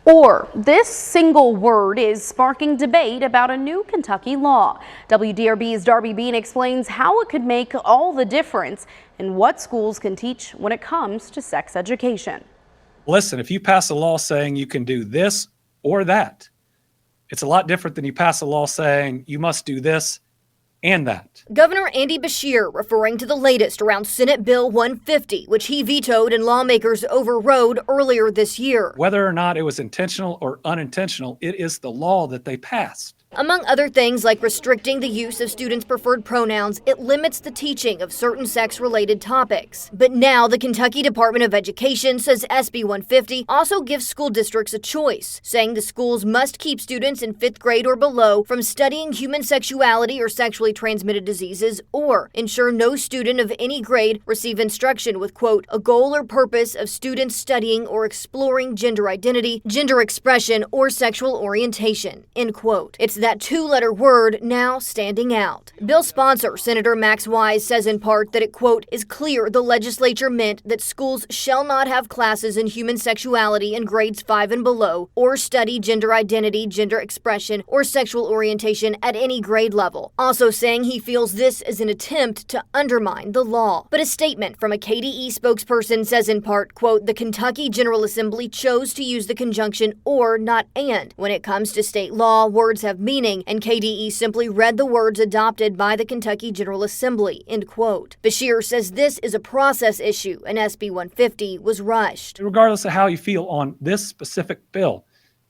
Or this single word is sparking debate about a new Kentucky law. WDRB's Darby Bean explains how it could make all the difference in what schools can teach when it comes to sex education. Listen, if you pass a law saying you can do this or that, it's a lot different than you pass a law saying you must do this and that. Governor Andy Beshear referring to the latest around Senate Bill 150, which he vetoed and lawmakers overrode earlier this year. Whether or not it was intentional or unintentional, it is the law that they passed. Among other things like restricting the use of students' preferred pronouns, it limits the teaching of certain sex-related topics. But now the Kentucky Department of Education says SB 150 also gives school districts a choice, saying the schools must keep students in 5th grade or below from studying human sexuality or sexually transmitted diseases, or ensure no student of any grade receive instruction with, quote, a goal or purpose of students studying or exploring gender identity, gender expression, or sexual orientation, end quote. It's that two-letter word now standing out. Bill sponsor Senator Max Wise says in part that it, quote, is clear the legislature meant that schools shall not have classes in human sexuality in grades 5 and below, or study gender identity, gender expression, or sexual orientation at any grade level. Also saying he feels this is an attempt to undermine the law. But a statement from a KDE spokesperson says in part, quote, the Kentucky General Assembly chose to use the conjunction or, not and. When it comes to state law, words have meaning, and KDE simply read the words adopted by the Kentucky General Assembly, end quote. Beshear says this is a process issue and SB 150 was rushed. Regardless of how you feel on this specific bill,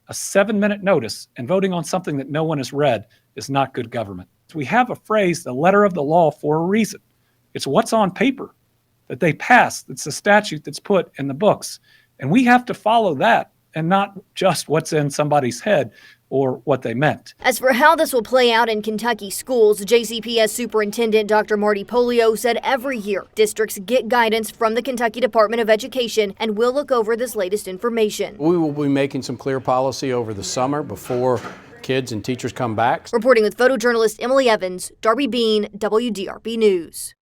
a 7-minute notice and voting on something that no one has read is not good government. We have a phrase, the letter of the law, for a reason. It's what's on paper that they pass. It's the statute that's put in the books. And we have to follow that and not just what's in somebody's head or what they meant. As for how this will play out in Kentucky schools, JCPS Superintendent Dr. Marty Polio said every year districts get guidance from the Kentucky Department of Education and will look over this latest information. We will be making some clear policy over the summer before kids and teachers come back. Reporting with photojournalist Emily Evans, Darby Bean, WDRB News.